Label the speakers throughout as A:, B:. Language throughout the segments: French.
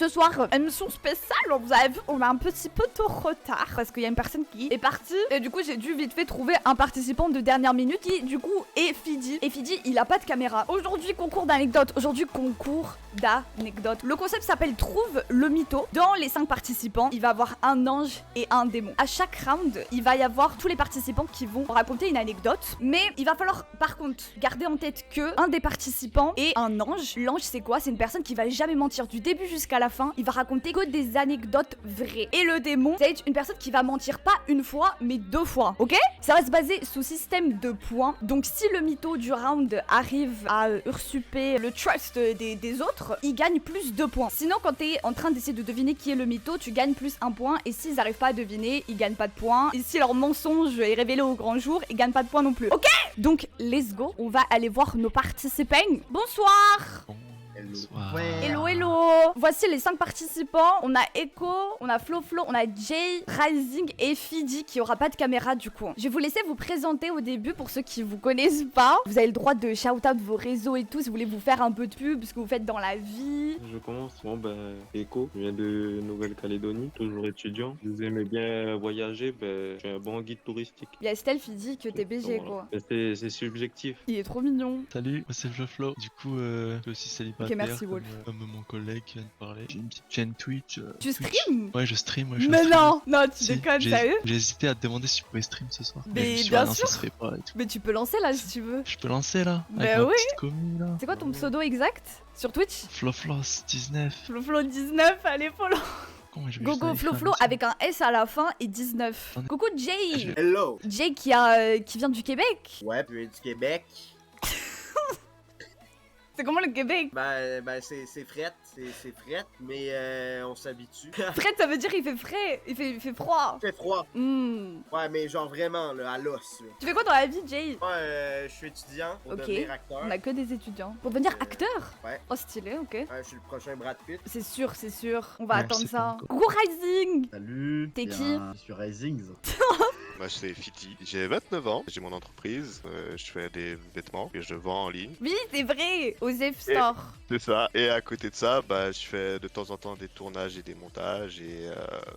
A: Ce soir, émission spéciale, vous avez vu, on a un petit peu de retard parce qu'il y a une personne qui est partie et du coup j'ai dû vite fait trouver un participant de dernière minute qui du coup est Fidi. Et Fidi, il a pas de caméra. Aujourd'hui, concours d'anecdotes. Le concept s'appelle Trouve le mytho. Dans les 5 participants, il va y avoir un ange et un démon. À chaque round, il va y avoir tous les participants qui vont raconter une anecdote. Mais il va falloir par contre garder en tête que un des participants est un ange. L'ange, c'est quoi? C'est une personne qui va jamais mentir du début jusqu'à la fin. Il va raconter que des anecdotes vraies. Et le démon, c'est une personne qui va mentir pas une fois, mais 2 fois. Ok? Ça va se baser sous système de points. Donc si le mytho du round arrive à usurper le trust des autres, il gagne plus de points. Sinon, quand t'es en train d'essayer de deviner qui est le mytho, tu gagnes plus 1 point. Et s'ils arrivent pas à deviner, ils gagnent pas de points. Et si leur mensonge est révélé au grand jour, ils gagnent pas de points non plus. Ok? Donc, let's go. On va aller voir nos participants. Bonsoir!
B: Bonsoir.
A: Hello, hello. Voici les 5 participants. On a Echo, on a Flo, on a Jay, Rising et Fidi qui aura pas de caméra du coup. Je vais vous laisser vous présenter au début pour ceux qui vous connaissent pas. Vous avez le droit de shout out vos réseaux et tout si vous voulez vous faire un peu de pub, ce que vous faites dans la vie.
B: Je commence. Echo, je viens de Nouvelle-Calédonie, toujours étudiant. Vous aimez bien voyager, je suis un bon guide touristique.
A: Il y a Estelle Fidi que t'es BG
B: Voilà.
A: quoi.
B: C'est subjectif.
A: Il est trop mignon.
C: Salut, moi c'est Flo. Du coup, je suis aussi célibataire.
A: Ok, merci, Wolf.
C: Comme mon collègue qui vient de parler. J'ai une petite chaîne Twitch.
A: Tu stream?
C: Ouais, je stream. Ouais,
A: Mais non, tu
C: Si,
A: déconnes, sérieux?
C: J'ai hésité à te demander si tu pouvais stream ce soir.
A: Mais
C: je me suis dit,
A: bien
C: non,
A: sûr.
C: ça se fait pas et tout.
A: Mais tu peux lancer là si tu veux.
C: Je peux lancer là
A: Bah
C: avec ma
A: oui.
C: petite commu là.
A: C'est quoi ton pseudo exact sur Twitch?
C: Floflos19.
A: Floflo19, allez follow.
C: Comment je vais
A: Gogo
C: juste écrire
A: Floflo
C: ça
A: avec un S à la fin et 19.
C: Attendez.
A: Coucou Jay.
D: Hello!
A: Jay qui vient du Québec.
D: Ouais, puis du Québec.
A: C'est comment le Québec?
D: C'est fret, c'est fret, mais on s'habitue.
A: Fred, ça veut dire il fait frais, il fait froid.
D: Il fait froid. Ouais, mais genre vraiment, là, à l'os. Là.
A: Tu fais quoi dans la vie, Jay?
D: Ouais, je suis étudiant pour
A: Ok.
D: devenir acteur.
A: On a que des étudiants. Pour devenir acteur?
D: Ouais.
A: Oh, stylé, ok.
D: Ouais, je suis le prochain Brad Pitt.
A: C'est sûr, c'est sûr. On va
C: Ouais,
A: attendre
C: c'est
A: ça.
C: pas encore.
A: Coucou Rising.
E: Salut.
A: T'es
E: bien,
A: qui?
E: Je suis Rising.
F: Moi, c'est Fiti. J'ai 29 ans, j'ai mon entreprise, je fais des vêtements que je vends en ligne.
A: Oui, c'est vrai. Osef Store.
F: C'est ça. Et à côté de ça, je fais de temps en temps des tournages et des montages et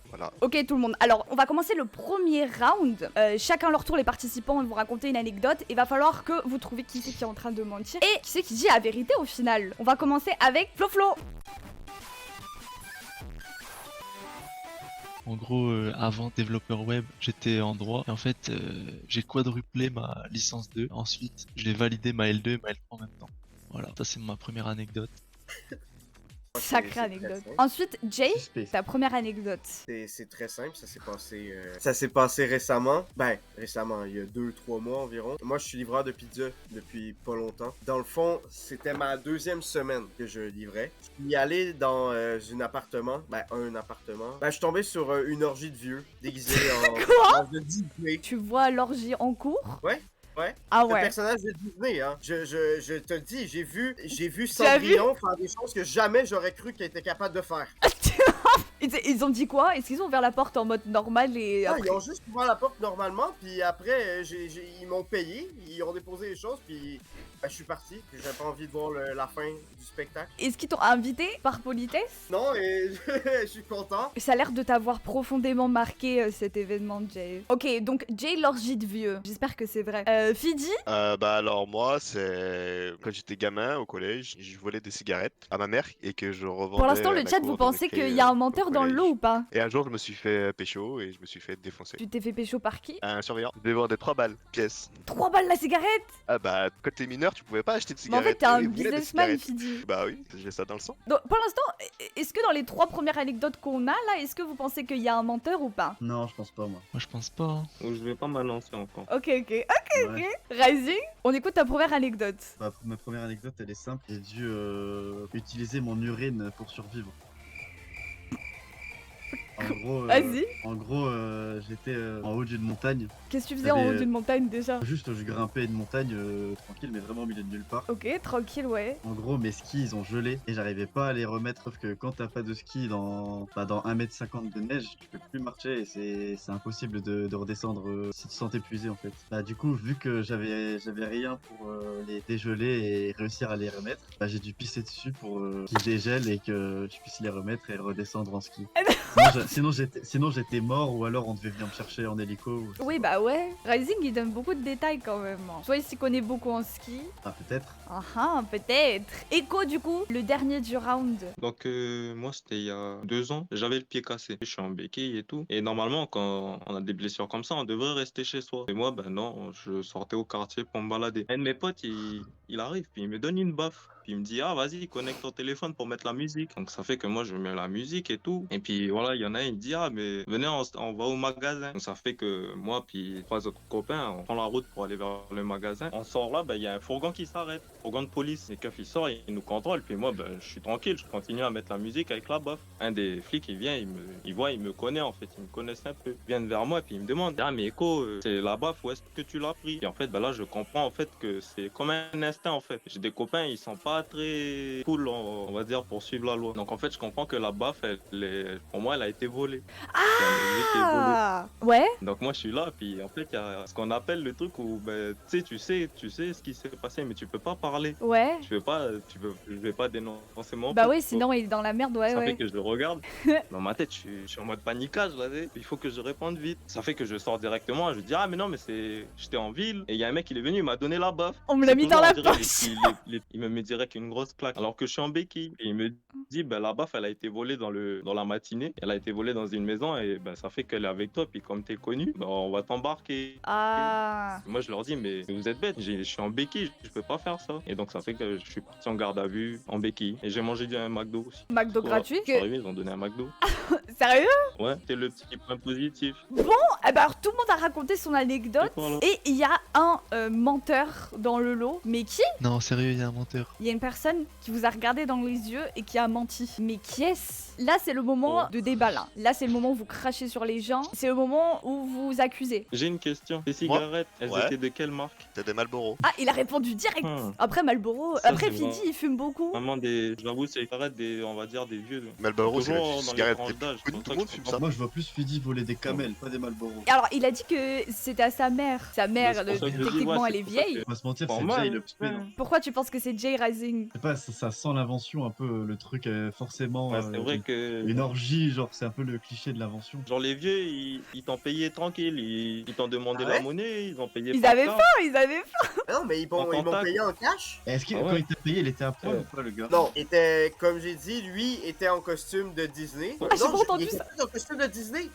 F: voilà.
A: Ok tout le monde, alors on va commencer le premier round. Chacun leur tour, les participants vont raconter une anecdote. Il va falloir que vous trouviez qui c'est qui est en train de mentir et qui c'est qui dit la vérité au final. On va commencer avec Flo.
C: En gros, avant développeur web, j'étais en droit. Et en fait, j'ai quadruplé ma licence 2. Ensuite, j'ai validé ma L2 et ma L3 en même temps. Voilà, ça c'est ma première anecdote.
A: Sacrée
D: C'est
A: anecdote.
D: très simple.
A: Ensuite, Jay,
E: Suspect.
A: ta première anecdote.
D: C'est très simple, ça s'est passé récemment. Récemment, il y a 2-3 mois environ. Moi, je suis livreur de pizza depuis pas longtemps. Dans le fond, c'était ma 2e semaine que je livrais. Je suis allé dans un appartement. Je suis tombé sur une orgie de vieux déguisée
A: Quoi?
D: en Disney.
A: Tu vois l'orgie en cours?
D: Ouais.
A: Ah
D: Le
A: ouais.
D: personnage de Disney, hein. Je te le dis, j'ai vu
A: Tu as vu?
D: Cendrillon faire des choses que jamais j'aurais cru qu'il était capable de faire.
A: Ils ont dit quoi? Est-ce qu'ils ont ouvert la porte en mode normal et
D: Ah,
A: après...
D: ils ont juste ouvert la porte normalement, puis après, ils m'ont payé, ils ont déposé les choses, puis je suis parti. J'avais pas envie de voir la fin du spectacle.
A: Est-ce qu'ils t'ont invité par politesse?
D: Non, et je suis content.
A: Ça a l'air de t'avoir profondément marqué cet événement, Jay. Ok, donc Jay, l'orgie de vieux. J'espère que c'est vrai. Fidi?
F: Alors moi, c'est quand j'étais gamin au collège, je volais des cigarettes à ma mère et que je revendais.
A: Pour l'instant,
F: à
A: le
F: la
A: chat,
F: cour
A: vous
F: de
A: pensez
F: récré,
A: qu'il y a un
F: au
A: menteur dans le
F: collège.
A: lot ou pas?
F: Et un jour, je me suis fait pécho et je me suis fait défoncer.
A: Tu t'es fait pécho par qui?
F: Un surveillant. Je devais vendre 3 balles pièce.
A: 3 balles la cigarette?
F: Quand t'es mineur, tu pouvais pas acheter de
A: Mais en
F: cigarettes.
A: fait, t'es un
F: Eux, ils voulaient des
A: businessman,
F: cigarettes.
A: Fidi.
F: Bah oui, j'ai ça dans le sang.
A: Donc, pour l'instant, est-ce que dans les 3 premières anecdotes qu'on a là, est-ce que vous pensez qu'il y a un menteur ou pas?
E: Non, je pense pas, moi.
C: Moi je pense pas. Hein.
B: Donc, je vais pas m'alancer encore.
A: Ok.
E: Ouais.
A: Rising, on écoute ta première anecdote.
E: Ma première anecdote, elle est simple. J'ai dû utiliser mon urine pour survivre.
A: Vas-y.
E: En gros, j'étais en haut d'une montagne.
A: Qu'est-ce que tu faisais en haut
E: J'avais,
A: d'une montagne déjà?
E: Juste, je grimpais une montagne tranquille, mais vraiment au milieu de nulle part.
A: Ok, tranquille, ouais.
E: En gros, mes skis, ils ont gelé et j'arrivais pas à les remettre. Sauf que quand t'as pas de ski dans 1,50 m de neige, tu peux plus marcher et c'est impossible de redescendre si tu te sens épuisé en fait. Bah, du coup, vu que j'avais rien pour les dégeler et réussir à les remettre, bah, j'ai dû pisser dessus pour qu'ils dégèlent et que je puisse les remettre et redescendre en ski. Sinon, j'étais mort ou alors on devait venir me chercher en hélico. Ou je sais
A: Oui,
E: pas.
A: bah ouais. Rising, il donne beaucoup de détails quand même. Soit il s'y connaît beaucoup en ski.
E: Ah, peut-être.
A: Ah ah, peut-être. Echo, du coup, le dernier du round.
B: Donc moi c'était il y a 2 ans, j'avais le pied cassé, je suis en béquille et tout. Et normalement quand on a des blessures comme ça, on devrait rester chez soi. Et moi ben non, je sortais au quartier pour me balader. Un de mes potes il arrive, puis il me donne une baffe. Puis il me dit ah vas-y connecte ton téléphone pour mettre la musique. Donc ça fait que moi je mets la musique et tout. Et puis voilà, il y en a un, il me dit ah mais venez on va au magasin. Donc ça fait que moi puis 3 autres copains, on prend la route pour aller vers le magasin. On sort là, ben il y a un fourgon qui s'arrête, fourgon de police. Et keuf il sort, il nous contrôle. Puis moi ben je suis tranquille, je continue à mettre la musique avec la baffe. Un des flics il vient, il voit, il me connaît en fait, il me connaissent un peu. Ils viennent vers moi et puis il me demande ah mais Echo, c'est la baffe où est-ce que tu l'as pris? Et en fait ben là je comprends en fait que c'est comme un instinct en fait. J'ai des copains, ils sont pas très cool on va dire pour suivre la loi. Donc en fait je comprends que la baffe pour moi elle a été volée. C'est un objet qui est volé.
A: Ah ouais.
B: Donc moi je suis là, puis en fait il y a ce qu'on appelle le truc où ben, tu sais ce qui s'est passé mais tu peux pas parler.
A: Ouais.
B: Je vais pas dénoncer mon
A: Bah
B: pote.
A: oui, sinon il est dans la merde, ouais,
B: Ça
A: ouais.
B: fait que je le regarde. Dans ma tête, je suis en mode panicage là. Il faut que je réponde vite. Ça fait que je sors directement. Je dis ah mais non mais j'étais en ville et il y a un mec il est venu, il m'a donné la baffe.
A: On me l'a
B: C'est
A: mis
B: tout
A: dans
B: noir,
A: la
B: on dirait
A: poche.
B: il me met direct une grosse claque alors que je suis en béquille. Et il me dit ben la baffe elle a été volée dans la matinée. Elle a été volée dans une maison et ben ça fait qu'elle est avec toi. Puis comme t'es connu, ben, on va t'embarquer.
A: Ah.
B: Moi je leur dis mais vous êtes bêtes, je suis en béquille, je peux pas faire ça. Et donc ça fait que je suis parti en garde à vue en béquille et j'ai mangé un McDo aussi.
A: McDo
B: Ouais,
A: gratuit.
B: je suis arrivé, ils ont donné un McDo.
A: Sérieux?
B: Ouais, c'est le petit point positif.
A: Eh ben alors tout le monde a raconté son anecdote.
B: Voilà.
A: Et il y a un menteur dans le lot. Mais qui?
C: Non, sérieux, il y a un menteur.
A: Il y a une personne qui vous a regardé dans les yeux et qui a menti. Mais qui est-ce? Là, c'est le moment de débat là. Là, c'est le moment où vous crachez sur les gens. C'est le moment où vous accusez.
B: J'ai une question. Ces cigarettes, elles
F: Ouais.
B: étaient de quelle marque?
F: T'as des Marlboro.
A: Ah, il a répondu direct. Après Marlboro.
B: Ça,
A: Après
B: c'est
A: Fidi,
B: vrai.
A: il fume beaucoup.
B: Vraiment j'avoue, c'est des cigarettes on va dire des vieux.
F: Marlboro, c'est
B: Toujours
F: la
B: dans les
F: cigarette
B: tranches
F: les plus
B: d'âge,
F: connues.
B: c'est
F: Tout
B: pour
F: le monde
B: ça que
F: fume
B: je
F: ça.
E: Moi, je vois plus Fidi voler des camels, pas des Malboro.
A: Et alors, il a dit que c'était à sa mère. Sa mère,
B: C'est pour ça que je dis,
A: techniquement,
B: ouais,
A: elle
B: c'est
A: est
B: pour ça que-
A: vieille.
E: On va se mentir,
B: Pour
E: c'est
B: moi,
E: Jay le plus
B: ouais.
E: pédant.
A: Pourquoi tu penses que c'est Jay Rising?
E: Je sais pas, ça sent l'invention un peu, le truc forcément.
B: Ouais, c'est vrai que
E: Une orgie, genre, c'est un peu le cliché de l'invention.
B: genre les vieux, ils t'ont payé tranquille, ils t'ont demandé
D: Ah
B: la
D: ouais?
B: monnaie, ils ont payé
A: Ils
B: par
A: avaient
B: carte.
A: faim, ils avaient faim.
D: Non, mais ils m'ont
B: contact.
D: payé en cash.
E: Est-ce que
B: Ah ouais.
E: quand il t'a payé, il était à poil
B: Ouais.
E: ou pas, le gars?
D: Non, comme j'ai dit, lui était en costume de Disney.
B: Ah,
A: j'ai
D: non,
A: pas entendu
D: il était
A: ça.
D: plus en costume de Disney.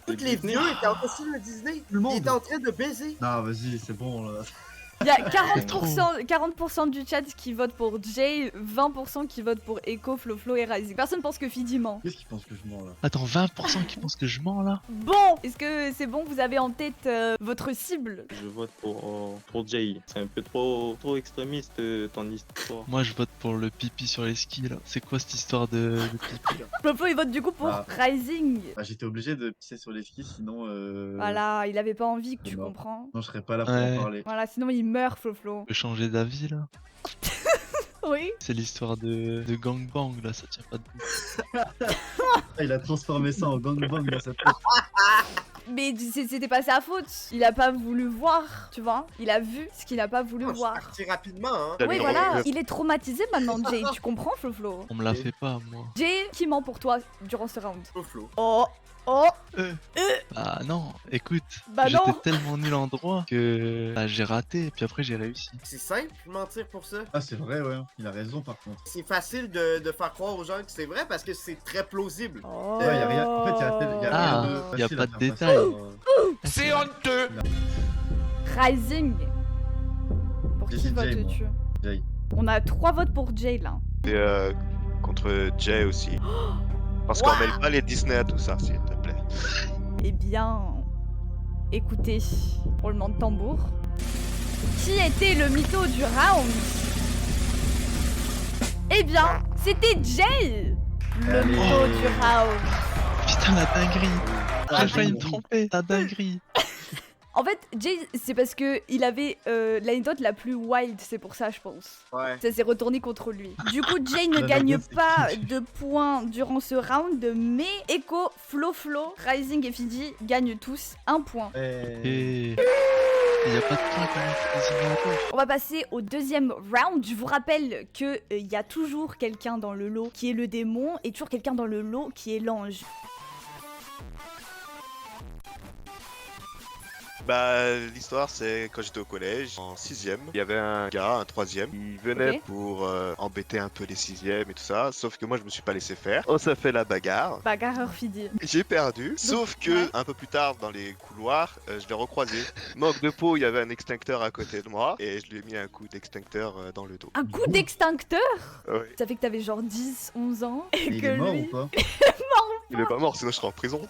D: Tous
B: De
D: les
B: Disney.
D: vieux étaient en costume de Disney.
E: Tout le monde.
D: Ils étaient en train de baiser.
E: Non, vas-y, c'est bon, là.
A: Il y a 40% du chat qui vote pour Jay, 20% qui vote pour Echo, Floflo et Rising. Personne pense que Fidi ment.
E: Qu'est-ce qu'il pense que je mens, là?
C: Attends, 20% qui pensent que je mens là?
A: Bon, est-ce que c'est bon? Vous avez en tête votre cible?
B: Je vote pour Jay. C'est un peu trop extrémiste ton histoire.
C: Moi je vote pour le pipi sur les skis là. C'est quoi cette histoire de pipi là?
A: Floflo, il vote du coup pour
E: Ah.
A: Rising.
E: Bah, j'étais obligé de pisser sur les skis, sinon.
A: Voilà, il avait pas envie que
E: c'est
A: tu
E: mort.
A: comprends.
E: Non, je serais pas là pour
C: Ouais.
E: en parler.
A: Voilà, sinon il meurt, Floflo.
C: Je peux changer d'avis là?
A: Oui.
C: C'est l'histoire de gangbang là, ça tient pas debout.
E: Ah, il a transformé ça en gangbang dans sa tête.
A: Mais c'était pas sa faute. Il a pas voulu voir, tu vois. Il a vu ce qu'il a pas voulu
D: Je suis
A: voir.
D: parti rapidement, hein.
F: T'as
A: Oui,
F: mis
A: voilà.
F: le-
A: Il est traumatisé maintenant, Jay. Tu comprends, Floflo?
C: On me la fait pas moi.
A: Jay, qui ment pour toi durant ce round?
D: Flo.
A: Oh, oh,
C: Bah non, écoute,
A: bah
C: j'étais
A: non.
C: tellement nul en droit que bah, j'ai raté et puis après j'ai réussi.
D: C'est simple de mentir pour ça.
E: Ah, c'est vrai, ouais. Il a raison, par contre.
D: C'est facile de faire croire aux gens que c'est vrai parce que c'est très plausible.
A: Oh.
E: Ouais, y a rien. En fait, y a
C: Ah,
E: rien de
C: y a
E: facile
C: pas
E: à
C: de
E: faire
C: détails.
E: passer,
F: C'est honteux.
A: Rising. Pour
E: J'ai
A: qui
E: dit Jay, moi.
A: votes-tu?
E: Jay.
A: On a 3 votes pour Jay là.
F: Et contre Jay aussi. Parce qu'on mêle pas les Disney à tout ça, s'il te plaît.
A: Eh bien, écoutez, roulement de tambour. Qui était le mytho du round? Eh bien, c'était Jay, le
E: Allez.
A: mytho du round.
C: Putain, la dinguerie.
E: Ah,
C: J'ai failli me
E: dinguerie.
C: tromper, la dinguerie.
A: En fait, Jay, c'est parce que il avait l'anecdote la plus wild, c'est pour ça, je pense.
D: Ouais.
A: Ça s'est retourné contre lui. Du coup, Jay ne
E: La
A: gagne
E: dinguerie, c'est
A: pas
E: qui
A: de points durant ce round, mais Echo, Flo, Rising et Fidi gagnent tous un point.
C: Et... Il y a pas de point quand même.
A: On va passer au deuxième round. Je vous rappelle que il y a toujours quelqu'un dans le lot qui est le démon et toujours quelqu'un dans le lot qui est l'ange.
F: Bah, l'histoire, c'est quand j'étais au collège, en 6ème, il y avait un gars, un 3ème, il venait
A: Ok.
F: pour embêter un peu les 6ème et tout ça, sauf que moi je me suis pas laissé faire. On s'est fait la bagarre,
A: Bagarreur Fidi.
F: j'ai perdu, sauf que
A: ouais.
F: un peu plus tard dans les couloirs, je l'ai recroisé. Manque de peau, il y avait un extincteur à côté de moi et je lui ai mis un coup d'extincteur dans le dos.
A: Un coup d'extincteur.
F: Ouais.
A: Ça fait que t'avais genre 10, 11 ans. Et
E: Il
A: que
E: est mort
A: lui...
E: ou pas?
F: Il est pas mort, sinon je serais en prison.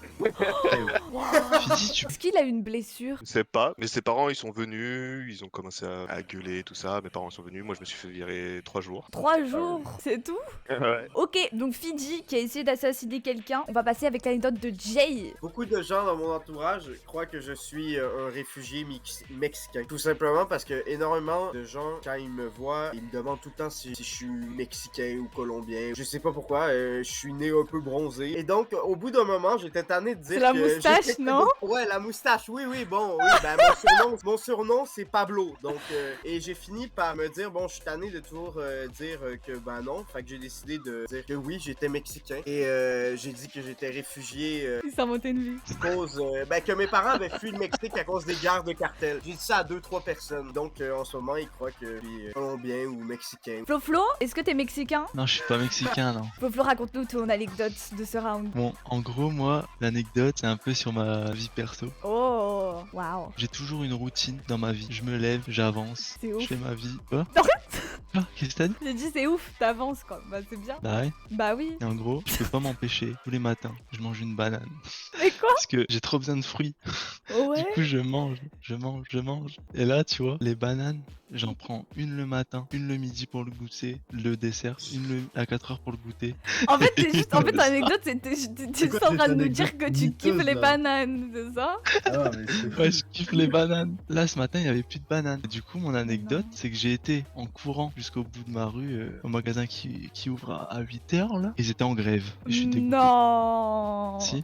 C: Fidi, tu
A: Est-ce qu'il a une blessure?
F: Je sais pas, mais ses parents ils sont venus, ils ont commencé à gueuler tout ça, mes parents sont venus, moi je me suis fait virer 3 jours.
A: 3 jours, c'est tout?
F: Ouais.
A: Ok, donc Fidi qui a essayé d'assassiner quelqu'un. On va passer avec l'anecdote de Jay.
D: Beaucoup de gens dans mon entourage croient que je suis un réfugié mexicain. Tout simplement parce que énormément de gens, quand ils me voient, ils me demandent tout le temps si je suis mexicain ou colombien. Je sais pas pourquoi, je suis né un peu bronzé. Et donc, au bout d'un moment, j'étais tanné de dire
A: C'est la
D: que
A: moustache,
D: j'étais-
A: non?
D: Ouais, la moustache, oui, bon, oui, ben mon surnom c'est Pablo. Donc, et j'ai fini par me dire, bon, je suis tanné de toujours dire que ben non. Fait que j'ai décidé de dire que oui, j'étais mexicain. Et j'ai dit que j'étais réfugié
A: Il s'est inventé une vie.
D: à cause ben, que mes parents avaient fui le Mexique à cause des guerres de cartel. J'ai dit ça à 2-3 personnes. Donc en ce moment, ils croient que je suis colombien ou mexicain.
A: Flo, est-ce que t'es mexicain?
C: Non, je suis pas mexicain, non.
A: Flo, raconte-nous ton anecdote de ce round.
C: Bon, en gros, moi, l'anecdote, c'est un peu sur ma vie perso.
A: Oh, waouh.
C: J'ai toujours une routine dans ma vie. Je me lève, j'avance,
A: C'est ouf.
C: je fais ma vie. Quoi
A: Arrête.
C: Quoi Qu'est-ce que t'as dit
A: J'ai dit c'est ouf, t'avances quoi. Bah c'est bien.
C: Bah ouais.
A: Bah oui.
C: Et en gros, je peux pas m'empêcher. Tous les matins, je mange une banane.
A: Mais quoi?
C: Parce que j'ai trop besoin de fruits.
A: Oh
C: Du
A: ouais.
C: coup, je mange. Et là, tu vois, les bananes, j'en prends une le matin, une le midi pour le goûter, le dessert, à 4h pour le goûter.
A: En fait, c'est juste. En fait, ton anecdote, t'es juste
E: quoi
A: en train de
E: cette
A: nous dire que tu
E: anecdote
A: kiffes les
E: miteuse, là
A: bananes, c'est ça?
E: Ah, mais c'est
C: Ouais, je kiffe les bananes. Là, ce matin, il y avait plus de bananes. Et du coup, mon anecdote, c'est que j'ai été en courant jusqu'au bout de ma rue, au magasin qui ouvre à 8h, là. Ils étaient en grève. Et je suis dégoûté.
A: Non.
C: Si.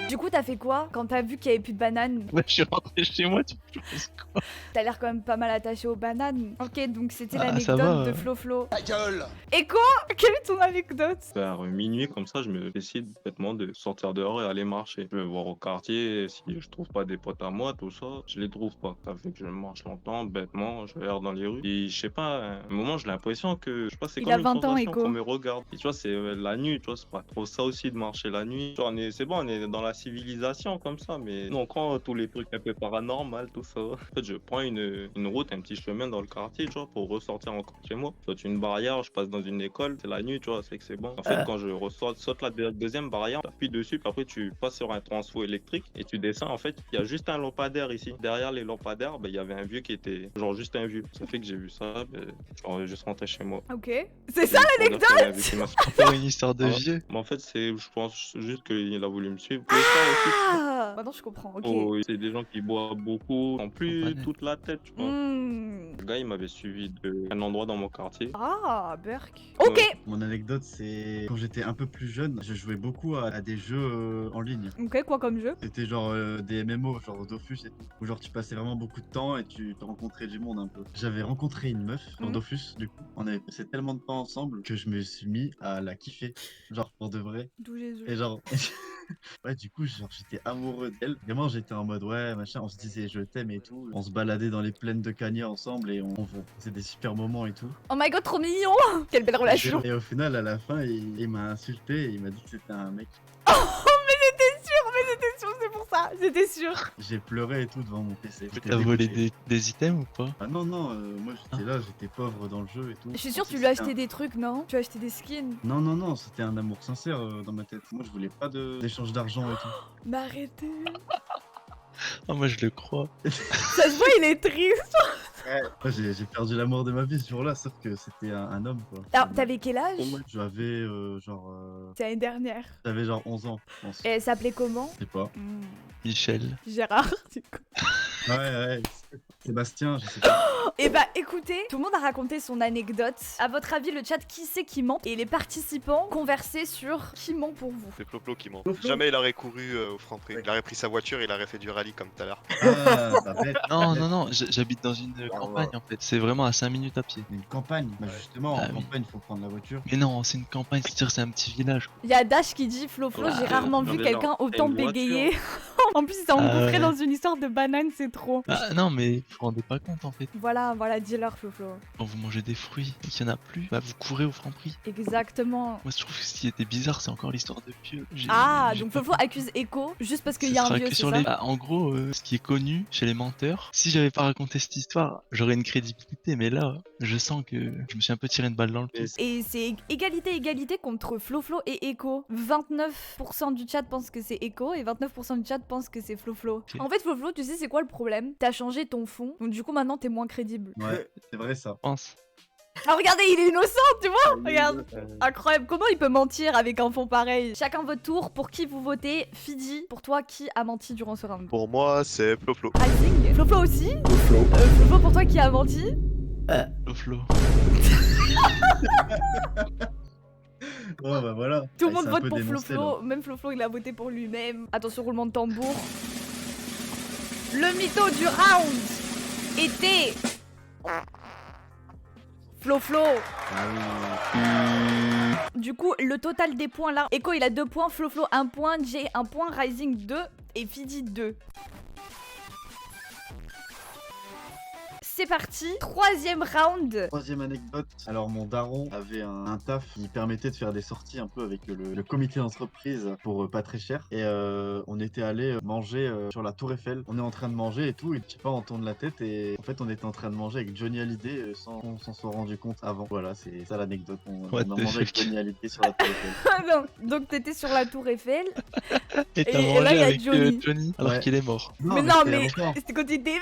A: Du coup, t'as fait quoi quand t'as vu qu'il y avait plus de bananes?
C: Ouais, je suis rentré chez moi, tu penses quoi?
A: T'as l'air quand même pas mal attaché aux bananes. Ok, donc c'était
C: Ah, ça
A: l'anecdote
C: va,
A: de Flo.
G: Ta gueule!
A: Et quoi? Quelle est ton anecdote?
B: Vers minuit, comme ça, je me décide bêtement de sortir dehors et aller marcher. Je vais voir au quartier, si je trouve pas des potes à moi, tout ça, je les trouve pas. Ça fait que je marche longtemps, bêtement, je regarde dans les rues. Et je sais pas, à un moment, j'ai l'impression que, je sais pas, c'est
A: Il
B: comme
A: a
B: une
A: 20 ans,
B: sensation
A: Echo.
B: qu'on me regarde. Et tu vois, c'est la nuit, tu vois, c'est pas trop ça aussi de marcher la nuit. Tu vois, c'est bon, on est dans la civilisation comme ça, mais non, quand tous les trucs un peu paranormal, tout ça. En fait, je prends une route, un petit chemin dans le quartier, tu vois, pour ressortir encore chez moi. Je saute une barrière, je passe dans une école, c'est la nuit, tu vois, c'est que c'est bon. En fait, quand je saute la deuxième barrière, tu appuies dessus, puis après tu passes sur un transfo électrique et tu descends. En fait, il y a juste un lampadaire ici. Derrière les lampadaires, il y avait un vieux qui était genre juste un vieux. Ça fait que j'ai vu ça, genre juste rentré chez moi.
A: Ok. C'est ça l'anecdote?
C: Encore une histoire de
B: Ah.
C: vieux.
B: Mais en fait, je pense juste qu'il a voulu me suivre. Et ça aussi,
A: Ah! Maintenant je comprends, ok.
B: oh, c'est des gens qui boivent beaucoup, en plus
C: Compagnie.
B: toute la tête, tu vois.
A: Hmm.
B: Le gars, il m'avait suivi d'un endroit dans mon quartier.
A: Ah, Burk. Ok.
B: Ouais.
E: Mon anecdote, c'est quand j'étais un peu plus jeune, je jouais beaucoup à des jeux en ligne.
A: Ok, quoi comme jeu?
E: C'était genre des MMO, genre Dofus et tout. Où genre tu passais vraiment beaucoup de temps et tu rencontrais du monde un peu. J'avais rencontré une meuf dans
A: Mhm.
E: Dofus, du coup. On avait passé tellement de temps ensemble que je me suis mis à la kiffer. Genre pour de vrai.
A: D'où Jésus.
E: Et genre. Ouais, du coup, genre, j'étais amoureux d'elle. Vraiment, j'étais en mode, ouais, machin, on se disait je t'aime et tout. On se baladait dans les plaines de Cagnes ensemble et on faisait des super moments et tout.
A: Oh my god, trop mignon! Quelle belle relation!
E: Et au final, à la fin, il m'a insulté et il m'a dit que c'était un mec.
A: Oh, mais c'était sûr, c'est pour ça, c'était sûr.
E: J'ai pleuré et tout devant mon PC. J'étais
C: T'as volé
E: dégoûté.
C: des items ou pas?
E: Ah non, non, moi j'étais là, j'étais pauvre dans le jeu et tout.
A: Je suis sûre
E: Je
A: que tu
E: pensais
A: lui as
E: que c'était
A: acheté des trucs, non? Tu as acheté des skins?
E: Non, non, non, c'était un amour sincère dans ma tête. Moi, je voulais pas d'échange d'argent et tout.
A: Mais arrêtez.
C: Ah, moi je le crois.
A: Ça se voit, il est triste.
E: Moi, j'ai perdu l'amour de ma vie ce jour-là, sauf que c'était un homme, quoi.
A: Alors, t'avais quel âge?
E: J'avais genre,
A: C'est l'année dernière.
E: j'avais genre 11 ans, je pense.
A: Et elle s'appelait comment?
E: Je sais pas.
C: Michel.
A: Gérard, du coup.
E: Ouais. Sébastien, je sais pas.
A: Et bah écoutez, tout le monde a raconté son anecdote. À votre avis, le chat, qui c'est qui ment? Et les participants conversaient sur qui ment pour vous.
F: C'est Floplo qui ment.
E: Floplo.
F: Jamais il aurait couru au Franprix. Il aurait pris sa voiture, il aurait fait du rallye comme tout à l'heure.
E: Ah, bah bête.
C: Non, j'habite dans une campagne en fait. C'est vraiment à 5 minutes à pied.
E: Une campagne. Bah justement,
C: Ah
E: en
C: oui.
E: campagne, il faut prendre la voiture.
C: Mais non, c'est une campagne, c'est-à-dire c'est un petit village.
A: Il y a Dash qui dit Flo,
B: Ouais,
A: j'ai rarement
B: non,
A: vu
B: mais
A: quelqu'un
B: genre,
A: autant
B: une voiture.
A: bégayer. En plus, il s'est engouffré
C: ouais.
A: dans une histoire de banane, c'est trop.
C: Ah non, mais vous vous rendez pas compte en fait.
A: Voilà, dis-leur, Flo.
C: Quand vous mangez des fruits et qu'il y en a plus, bah vous courez au Franprix.
A: Exactement.
C: Moi je trouve que ce qui était bizarre, c'est encore l'histoire de vieux.
A: Ah,
C: J'ai
A: donc
C: pas
A: Flo accuse Echo juste parce qu'il
C: Ce
A: y a un
C: sera
A: vieux,
C: que
A: c'est
C: sur
A: ça?
C: les... Bah, en gros, ce qui est connu chez les menteurs, si j'avais pas raconté cette histoire, j'aurais une crédibilité, mais là, je sens que je me suis un peu tiré une balle dans le pied.
A: Et c'est égalité contre Flo et Echo. 29% du chat pense que c'est Echo et 29% du chat pense que c'est Flo.
C: Ok.
A: En fait, Flo, tu sais c'est quoi le problème? T'as changé ton fond, donc du coup maintenant t'es moins crédible.
E: Ouais, c'est vrai ça.
C: Je pense.
A: Ah regardez, il est innocent, tu vois? Regarde. Incroyable, comment il peut mentir avec un fond pareil? Chacun votre tour, pour qui vous votez? Fidi, pour toi, qui a menti durant ce round?
F: Pour moi, c'est Floplo.
A: Rising, Flo aussi? Flo, pour toi, qui a menti?
C: Le flow.
E: Oh bah voilà.
A: Tout le
E: Il
A: monde
E: s'est un
A: vote
E: peu
A: pour
E: dénoncé,
A: Flo, même Flo, il a voté pour lui-même. Attention, roulement de tambour. Le mytho du round était... Flo.
E: Ah
A: Du coup, le total des points là, Echo il a 2 points, Flo 1 point, Jay 1 point, Rising 2 et Fidi 2. C'est parti, troisième round.
E: Troisième anecdote. Alors mon daron avait un taf qui permettait de faire des sorties un peu avec le comité d'entreprise pour pas très cher. Et on était allé manger sur la Tour Eiffel. On est en train de manger et tout. Et je sais pas, on tourne la tête et en fait on était en train de manger avec Johnny Hallyday sans qu'on s'en soit rendu compte avant. Voilà, c'est ça l'anecdote. On
C: What
E: a
C: the
E: mangé avec
C: fuck.
E: Johnny Hallyday sur la Tour Eiffel.
A: Non, donc t'étais sur la Tour Eiffel.
C: Et t'as
A: Et
C: mangé
A: là, il y a
C: avec
A: Johnny.
C: alors
E: Ouais.
C: qu'il est mort.
A: Mais non,
E: c'était il y a
A: mais
E: longtemps.
A: c'était quand il était...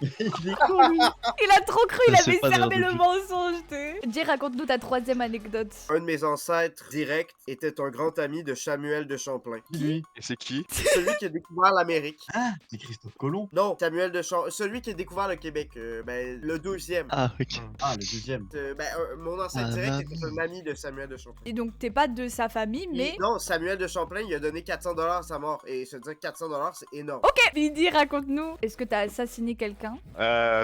E: Il est con lui.
A: Il a trop cru, il
C: Ça, c'est
A: avait
C: pas
A: cerné
C: d'air
A: le
C: de
A: mensonge, t'es. Jay, raconte-nous ta troisième anecdote.
D: Un de mes ancêtres directs était un grand ami de Samuel de Champlain.
E: Lui.
F: Et c'est qui?
D: Celui qui a découvert l'Amérique.
E: Ah, c'est Christophe Colomb.
D: Non, Samuel de Champlain. Celui qui a découvert le Québec. Le deuxième.
C: Ah, ok.
E: Ah, le deuxième.
D: Mon ancêtre
C: Ah,
D: direct
C: non.
D: était un ami de Samuel de Champlain.
A: Et donc t'es pas de sa famille, mais...
D: Non, Samuel de Champlain, il a donné 400$ à sa mort. Et se dire 400$, c'est énorme.
A: Ok, Fidi, raconte-nous. Est-ce que t'as assassiné quelqu'un?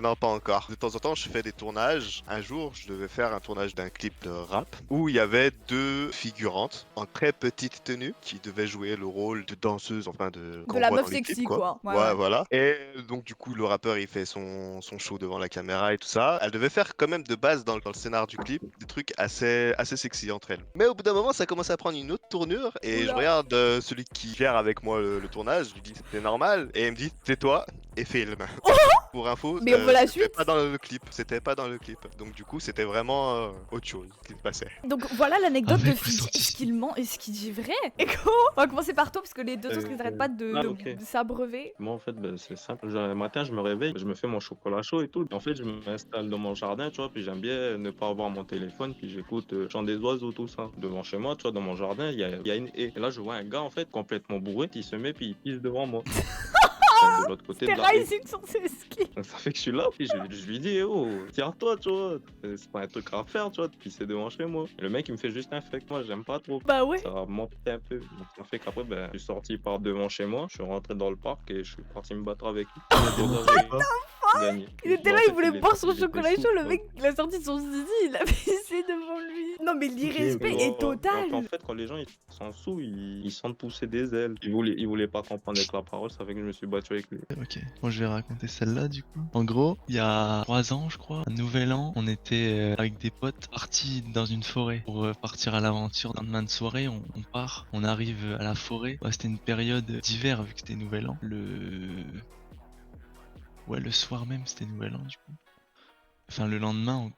F: Non, pas encore. De temps en temps, je fais des tournages. Un jour, je devais faire un tournage d'un clip de rap où il y avait 2 figurantes en très petite tenue qui devaient jouer le rôle de danseuse, enfin de... qu'on
A: la
F: voit
A: meuf
F: dans les
A: sexy,
F: clips,
A: quoi. Ouais,
F: Ouais,
A: ouais.
F: voilà. Et donc, du coup, le rappeur, il fait son show devant la caméra et tout ça. Elle devait faire quand même de base dans le scénar du clip des trucs assez sexy entre elles. Mais au bout d'un moment, ça commence à prendre une autre tournure et
A: Oula.
F: je regarde celui qui gère avec moi le tournage. Je lui dis, c'est normal. Et il me dit, tais-toi et filme. Pour info,
A: Mais on veut la
F: c'était
A: suite.
F: pas dans le clip. C'était pas dans le clip. Donc du coup, c'était vraiment autre chose qui se passait.
A: Donc voilà l'anecdote
C: Ah,
A: de
C: mec,
A: Fidi.
C: ressenti.
A: Est-ce qu'il ment? Est-ce qu'il dit vrai? Et comment? On va commencer par toi parce que les deux autres ils n'arrêtent pas de
B: ok.
A: s'abreuver.
B: Moi, en fait, c'est simple. Genre, le matin, je me réveille, je me fais mon chocolat chaud et tout. En fait, je m'installe dans mon jardin, tu vois, puis j'aime bien ne pas avoir mon téléphone, puis j'écoute le chant des oiseaux, tout ça. Devant chez moi, tu vois, dans mon jardin, il y a une haie. Et là, je vois un gars, en fait, complètement bourré, il se met, puis il pisse devant moi. De l'autre côté de
A: C'était
B: la haie.
A: Rising sur ses skis.
B: Ça fait que je suis là, puis je lui dis, oh, tiens-toi, tu vois, c'est pas un truc à faire, tu vois, puis c'est devant chez moi. Et le mec, il me fait juste un fake, moi, j'aime pas trop.
A: Bah ouais.
B: Ça va monter un peu. Donc, ça fait qu'après, ben, je suis sorti par devant chez moi, je suis rentré dans le parc et je suis parti me battre avec lui. J'ai gagné.
A: Il était là,
B: En
A: il
B: fait,
A: voulait boire son
B: était
A: chocolat
B: sous,
A: chaud. Le
B: quoi.
A: mec, il a sorti son zizi, il a pissé devant lui. Non, mais l'irrespect
B: Donc,
A: est total.
B: En fait, quand les gens ils sont sous, ils sentent pousser des ailes. Ils voulaient pas comprendre avec la parole, ça fait que je me suis battu avec lui.
C: Ok, moi je vais raconter celle-là du coup. En gros, il y a 3 ans, je crois, un nouvel an, on était avec des potes partis dans une forêt pour partir à l'aventure. Dans lendemain de soirée, on part, on arrive à la forêt. Ouais, c'était une période d'hiver vu que c'était nouvel an. Ouais, le soir même, c'était nouvel an du coup. Enfin, le lendemain,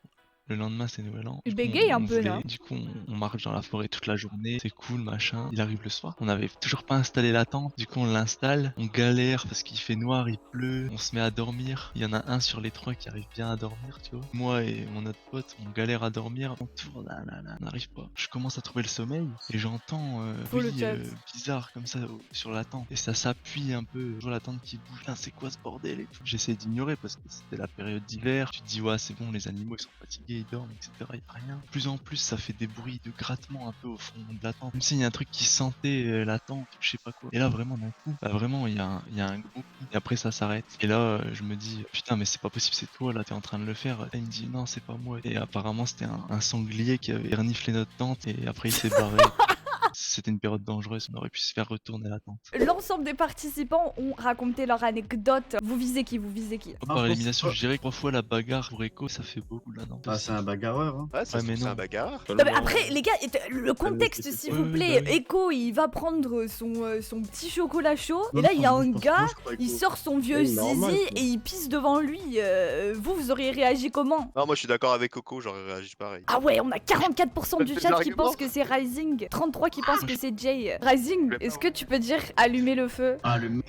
C: Le lendemain, c'est Nouvel An.
A: Tu
C: Du coup,
A: bégayes un
C: on
A: peu,
C: voulait-
A: là.
C: Du coup, on marche dans la forêt toute la journée. C'est cool, machin. Il arrive le soir. On avait toujours pas installé la tente. Du coup, on l'installe. On galère parce qu'il fait noir, il pleut. On se met à dormir. Il y en a un sur les trois qui arrive bien à dormir, tu vois. Moi et mon autre pote, on galère à dormir. On tourne, là, on n'arrive pas. Je commence à trouver le sommeil et j'entends
A: Faut le chat.
C: bizarre comme ça sur la tente. Et ça s'appuie un peu sur la tente qui bouge. Putain, c'est quoi ce bordel et tout. J'essaie d'ignorer parce que c'était la période d'hiver. Tu te dis, ouais, c'est bon, les animaux ils sont fatigués, ils dorment, etc. Il y a rien. De plus en plus, ça fait des bruits de grattement un peu au fond de la tente. Même s'il y a un truc qui sentait la tente, je sais pas quoi. Et là, vraiment, d'un coup, bah, vraiment, il y a un gros coup. Et après, ça s'arrête. Et là, je me dis, putain, mais c'est pas possible, c'est toi, là, t'es en train de le faire. Là, il me dit, non, c'est pas moi. Et apparemment, c'était un sanglier qui avait reniflé notre tente. Et après, il s'est barré. C'était une période dangereuse, on aurait pu se faire retourner la tente.
A: L'ensemble des participants ont raconté leur anecdote. Vous visez qui? Vous visez qui?
C: Par
E: je
C: élimination,
E: pense-
C: je dirais que 3 fois la bagarre pour Echo, ça fait beaucoup là, non?
E: Ah, c'est un bagarreur, hein.
F: Ouais, ça
C: Ouais,
F: se
C: mais
F: trouve, c'est
C: non.
F: un bagarre.
A: Non, mais après, les gars, le contexte,
E: c'est-
A: s'il
C: oui,
A: vous
C: oui,
A: plaît.
C: bah oui.
A: Echo, il va prendre son petit chocolat chaud.
E: Non,
A: Et là, il y a
E: moi,
A: un
E: je pense-
A: gars,
E: moi, je crois
A: il
E: Echo.
A: sort son vieux
D: C'est
A: zizi
D: normal, ça.
A: et il pisse devant lui. Vous auriez réagi comment?
F: Non, moi je suis d'accord avec Coco, j'aurais réagi pareil.
A: Ah ouais, on a 44% du
F: Des
A: chat qui
F: arguments.
A: pense que c'est Rising, 33 qui pense que c'est Jay. Rising, est-ce que tu peux dire allumer le feu?
E: Allumez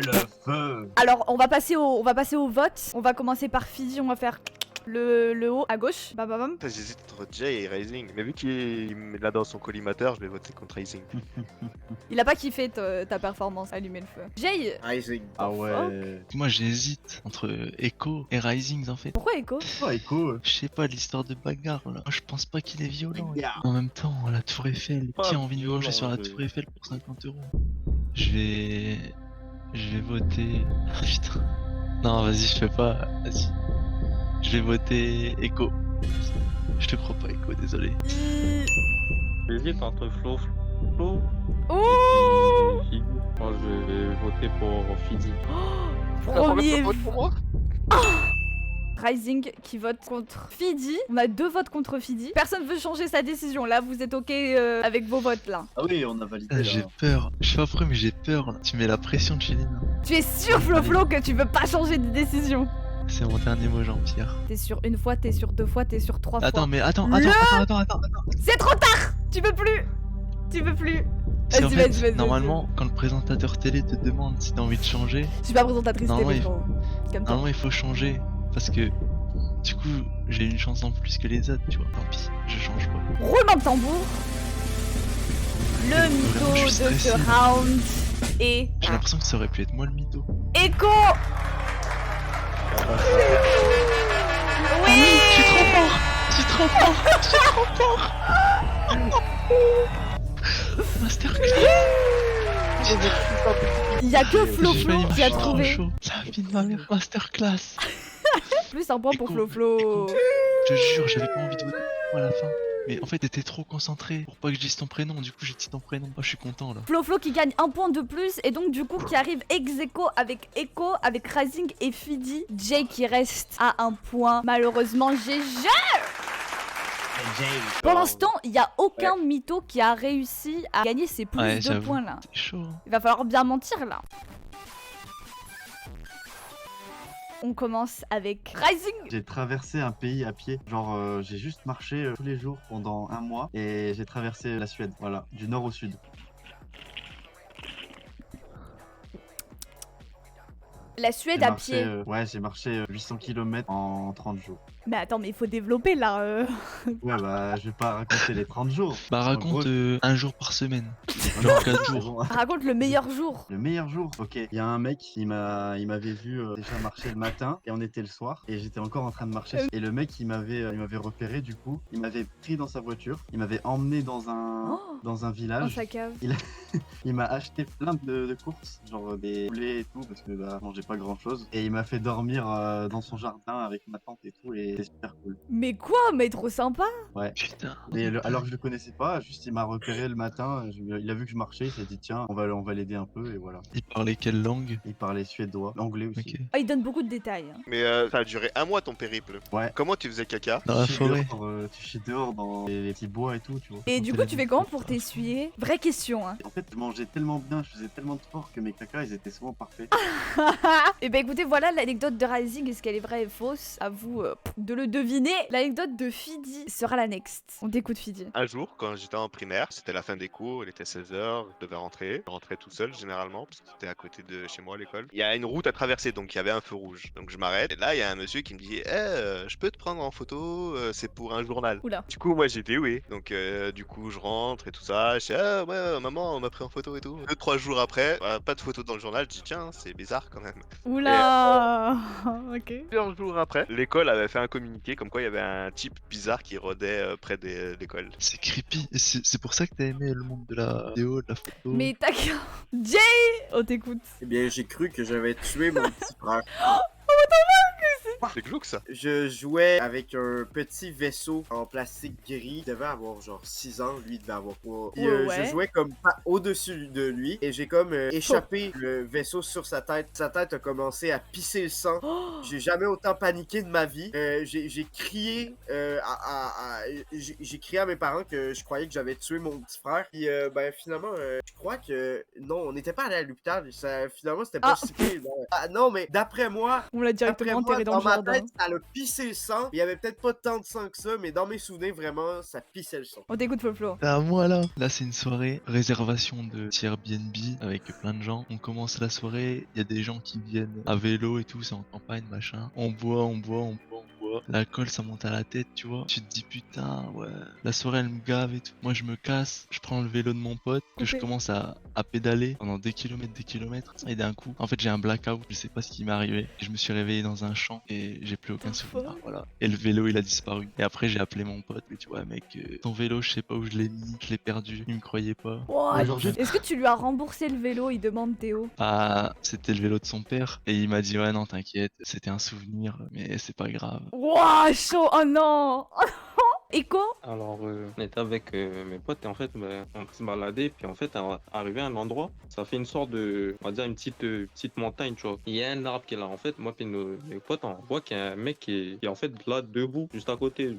E: le feu.
A: Alors, on va passer au vote. On va commencer par Fidi, on va faire le haut à gauche. Bam bam bam.
F: Putain, j'hésite entre Jay et Rising, mais vu qu'il met là dans son collimateur, je vais voter contre Rising.
A: Il a pas kiffé ta performance, allumer le feu. Jay,
D: Rising.
E: Ah ouais.
C: Moi j'hésite entre Echo et Rising en fait.
A: pourquoi Echo?
E: Oh, Echo.
C: Je sais pas, l'histoire de bagarre là. Moi je pense pas qu'il est violent.
E: Bagarre.
C: En même temps, la Tour Eiffel.
B: Pas
C: Qui a envie de
B: violent,
C: manger sur la
B: je-
C: Tour Eiffel pour 50 euros? Je vais voter. Ah, putain. Non, vas-y, je fais pas. Vas-y. Je vais voter Echo. Je te crois pas, Echo, désolé.
B: J'hésite entre Flo
A: Oh,
B: et Fidi. Moi, je vais voter pour Fidi.
A: premier
F: vote pour moi.
A: Rising qui vote contre Fidi. On a 2 votes contre Fidi. Personne veut changer sa décision. Là, vous êtes ok avec vos votes là.
E: Ah oui, on a validé.
C: Ah,
E: là.
C: j'ai peur. Je suis affreux, mais j'ai peur là. Tu mets la pression de Chilin.
A: Tu es sûr, Flo, que tu veux pas changer de décision?
C: C'est mon dernier mot, Jean-Pierre.
A: T'es sur une fois, t'es sur 2 fois, t'es sur 3 fois.
C: Attends, mais attends.
A: C'est trop tard. Tu peux plus. Tu peux plus.
C: Parce qu'en
A: Vas-y,
C: fait,
A: vas-y.
C: normalement, quand le présentateur télé te demande si t'as envie de changer,
A: Je suis pas présentatrice
C: Non,
A: télé,
C: il-
A: gros. Calme-toi.
C: normalement il faut changer. Parce que du coup, j'ai une chance en plus que les autres, tu vois. Tant pis, je change pas.
A: Roulement de tambour. Le
C: Vraiment,
A: mytho
C: je
A: de
C: suis
A: ce
C: stressé.
A: round est
C: J'ai l'impression que ça aurait pu être moi le mytho.
A: Echo.
C: Je suis trop fort. Je suis trop fort. Je suis trop fort. Masterclass.
A: Il y a que Flo
C: J'ai failli
A: qui a
C: marcher trop
A: trouvé.
C: chaud. Ça a fini ma mère. Masterclass.
A: Plus un point pour
C: Écoute,
A: Flo.
C: Je te jure, j'avais pas envie de voter à la fin. Mais en fait, t'étais trop concentré pour pas que je dise ton prénom. Du coup, j'ai dit ton prénom. Oh, je suis content là.
A: Flo qui gagne 1 point de plus et donc du coup qui arrive ex aequo avec Echo, avec Rising et Fidi. Jay qui reste à 1 point. Malheureusement, GG. Pour l'instant, il y a aucun mytho qui a réussi à gagner ces plus
C: Ouais,
A: de
C: j'avoue.
A: points là.
C: C'est chaud.
A: Il va falloir bien mentir là. On commence avec Rising.
E: J'ai traversé un pays à pied. Genre, j'ai juste marché tous les jours pendant un mois et j'ai traversé la Suède. Voilà, du nord au sud.
A: La Suède
E: J'ai
A: à
E: marché,
A: pied.
E: ouais, j'ai marché 800 km en 30 jours.
A: Mais attends, mais il faut développer là.
E: Ouais, bah, je vais pas raconter les 30 jours.
C: Bah,
E: En
C: raconte
E: gros,
C: un jour par semaine.
E: Ah
C: genre
E: non,
C: 4
E: c'est
C: jours.
E: bon.
A: Raconte le meilleur jour.
E: Le meilleur jour, ok. Il y a un mec, il m'avait vu déjà marcher le matin et on était le soir et j'étais encore en train de marcher. Et le mec, il m'avait repéré du coup. Il m'avait pris dans sa voiture, il m'avait emmené dans un
A: Oh.
E: dans un
A: Dans
E: village.
A: sa cave.
E: Il m'a acheté plein de courses, genre des poulets et tout parce que bah, je mangeais pas grand chose. Et il m'a fait dormir dans son jardin avec ma tante et tout et c'était super cool.
A: Mais quoi? Mais trop sympa.
C: Putain.
E: Et alors que je le connaissais pas, juste il m'a repéré le matin, il a vu que je marchais, il s'est dit tiens, on va l'aider un peu et voilà.
C: Il parlait quelle langue?
E: Il parlait suédois, anglais aussi.
C: Ok.
A: Oh, il donne beaucoup de détails. hein.
F: Mais ça a duré un mois ton périple.
E: Ouais.
F: Comment tu faisais caca?
C: Dans la
E: Tu chies
C: forêt.
E: dehors, tu chies dehors dans les petits bois et tout, tu vois.
A: Et
E: Quand
A: du
E: t'es
A: coup,
E: là-
A: tu fais comment pour t'essuyer? Vraie question, hein.
E: En fait, je mangeais tellement bien, je faisais tellement de sport que mes cacas, ils étaient souvent parfaits.
A: Et ben écoutez, voilà l'anecdote de Rising. Est-ce qu'elle est vraie et fausse? À vous de le deviner. L'anecdote de Fidi sera la next. On t'écoute, Fidi.
F: Un jour, quand j'étais en primaire, c'était la fin des cours, il était 16h, je devais rentrer. Je rentrais tout seul généralement, parce que c'était à côté de chez moi l'école. Il y a une route à traverser, donc il y avait un feu rouge. Donc je m'arrête, et là il y a un monsieur qui me dit je peux te prendre en photo, c'est pour un journal.
A: Oula.
F: Du coup, moi j'ai dit oui. Donc du coup, je rentre et tout ça. Je dis ah ouais, maman, on m'a pris en photo et tout. 2-3 jours après, pas de photo dans le journal. Je dis tiens, c'est bizarre quand même.
A: Oula. Ok.
F: Plusieurs jours après, l'école avait fait un communiqué comme quoi il y avait un type bizarre qui rôdait près de l'école.
C: C'est creepy. Et c'est pour ça que t'as aimé le monde de la vidéo, de la photo.
A: Mais t'as Jay, on t'écoute.
D: Eh bien, j'ai cru que j'avais tué mon petit frère.
F: C'est glauque ça.
D: Je jouais avec un petit vaisseau en plastique gris. Il devait avoir genre 6 ans, lui il devait avoir pas. Puis,
A: Ouais.
D: je jouais comme pas au-dessus de lui et j'ai comme échappé le vaisseau sur sa tête. Sa tête a commencé à pisser le sang. J'ai jamais autant paniqué de ma vie. J'ai crié j'ai crié à mes parents que je croyais que j'avais tué mon petit frère. Puis ben finalement, je crois que non, on n'était pas allé à l'hôpital. Finalement, c'était pas si pire. Non, mais d'après moi,
A: On l'a directement enterré dans
D: dans
A: le
D: ma
A: jardin.
D: tête, ça a pissé le sang. Il y avait peut-être pas tant de sang que ça, mais dans mes souvenirs, vraiment, ça pissait le sang.
A: On t'écoute, Flo.
C: C'est à moi là. Là, c'est une soirée réservation de Airbnb avec plein de gens. On commence la soirée, il y a des gens qui viennent à vélo et tout, c'est en campagne, machin. On boit. L'alcool, ça monte à la tête, tu vois. Tu te dis putain, ouais, la soirée elle me gave et tout. Moi, je me casse, je prends le vélo de mon pote, que je
A: Ok.
C: commence à pédaler pendant des kilomètres. Et d'un coup, en fait, j'ai un blackout, je sais pas ce qui m'est arrivé. Et je me suis réveillé dans un champ et j'ai plus aucun souvenir. Voilà. Et le vélo, il a disparu. Et après, j'ai appelé mon pote, et tu vois, mec, ton vélo, je sais pas où je l'ai mis, je l'ai perdu. Il me croyait pas.
A: Wow.
E: Aujourd'hui-
A: Est-ce que tu lui as remboursé le vélo? Il demande Théo.
C: Ah, c'était le vélo de son père. Et il m'a dit, ouais, non, t'inquiète, c'était un souvenir, mais c'est pas grave.
A: Wouah, chaud. Oh non. Echo?
B: Alors, on était avec mes potes et en fait, on se baladait. Puis en fait, arrivé à un endroit, ça fait une sorte de, on va dire, une petite montagne, tu vois. Il y a un arbre qui est là. En fait, moi puis mes potes, on voit qu'il y a un mec qui est en fait là, debout, juste à côté,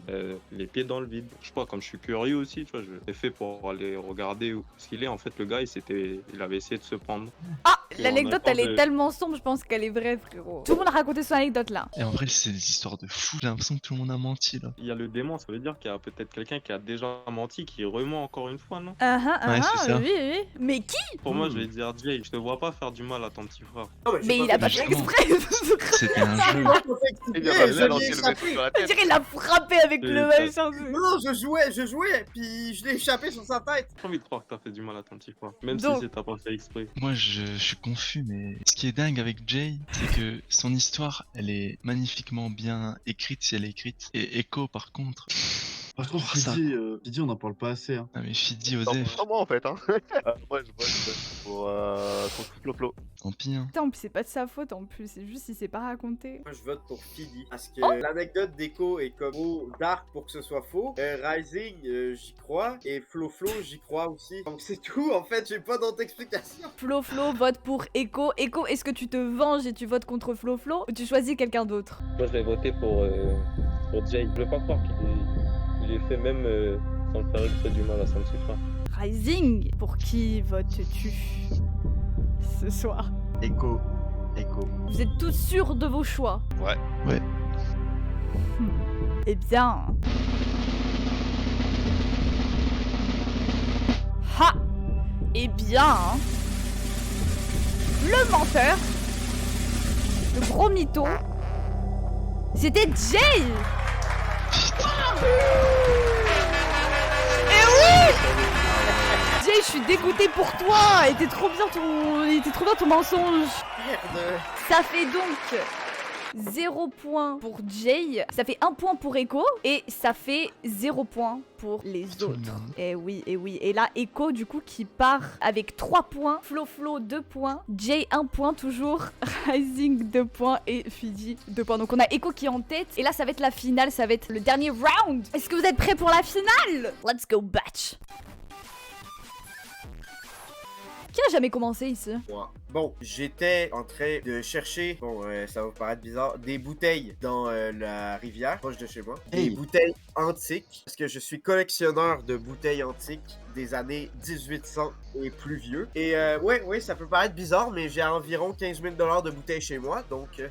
B: les pieds dans le vide. Je sais pas, comme je suis curieux aussi, tu vois, je l'ai fait pour aller regarder où ce qu'il est. En fait, le gars, il avait essayé de se prendre.
A: Ah,
B: Et
A: l'anecdote,
B: on a
A: elle est
B: pas de-
A: tellement sombre, je pense qu'elle est vraie, frérot. Tout le monde a raconté son anecdote là.
C: Et en vrai, c'est des histoires de fou. J'ai l'impression que tout le monde a menti là.
B: Il y a le démon, ça veut dire qu'il y a peut-être quelqu'un qui a déjà menti, qui rement encore une fois, non?
C: Ouais, c'est ça.
A: Oui. Mais qui?
B: Pour moi, je vais dire, Jay, je te vois pas faire du mal à ton petit frère.
D: Non,
A: Mais il a pas fait
C: justement.
A: exprès.
C: C'était un jeu.
D: Moi, je pensais que
F: Et
D: c'était
F: bien,
D: vrai,
F: bah,
D: je
F: là,
D: l'ai
F: lancer le vaisseau
D: échappé.
F: sur la
A: Je
F: tête.
A: dirais il l'a frappé avec le machin.
D: Non, je jouais, puis je l'ai échappé sur sa tête.
B: J'ai envie de croire que t'as fait du mal à ton petit frère. Même
A: Donc-
B: si t'as pas fait exprès.
C: Moi, je suis confus, mais ce qui est dingue avec Jay, c'est que son histoire, elle est magnifiquement bien écrite si elle est écrite. Et Echo, par contre.
E: Par contre,
C: Oh, ça.
E: Fidi, on n'en parle pas assez. Hein.
C: Ah, mais Fidi,
F: Tant
C: Osef,
F: pour moi en fait. Hein. Moi je vote pour Floplo.
C: tant pis, hein.
A: Putain, en plus, c'est pas de sa faute en plus, c'est juste il s'est pas raconté.
D: Moi, je vote pour Fidi. Parce que
A: Oh!
D: l'anecdote d'Echo est comme trop dark pour que ce soit faux. Rising, j'y crois. Et Flo, j'y crois aussi. Donc, c'est tout. En fait, j'ai pas d'autre explication.
A: Flo vote pour Echo. Echo, est-ce que tu te venges et tu votes contre Flo ou tu choisis quelqu'un d'autre?
B: Moi, je vais voter pour Jay. Je veux pas croire qu'il ait fait même sans le faire exprès du mal à son petit frère.
A: Rising, pour qui votes-tu ce soir?
E: Echo.
A: Vous êtes tous sûrs de vos choix?
F: Ouais.
C: Ouais.
A: Eh bien... Ha! Eh bien... Le menteur, le gros mytho, c'était Jay! Eh oui! Jay, je suis dégoûtée pour toi! Il était trop bien ton mensonge!
D: Merde.
A: Ça fait donc 0 point pour Jay, ça fait 1 point pour Echo et ça fait 0 point pour les
C: Tout le
A: autres.
C: monde.
A: Et oui. Et là, Echo du coup qui part avec 3 points, Flo 2 points, Jay 1 point toujours, Rising 2 points et Fidi 2 points. Donc on a Echo qui est en tête et là ça va être la finale, ça va être le dernier round. Est-ce que vous êtes prêts pour la finale? Let's go batch. Qui a jamais commencé ici?
D: Moi. Bon, j'étais en train de chercher, bon, ça va vous paraître bizarre, des bouteilles dans la rivière, proche de chez moi. Des
E: Hey.
D: bouteilles antiques, parce que je suis collectionneur de bouteilles antiques des années 1800 et plus vieux. Et ouais, ça peut paraître bizarre, mais j'ai environ 15 000 $ de bouteilles chez moi, donc...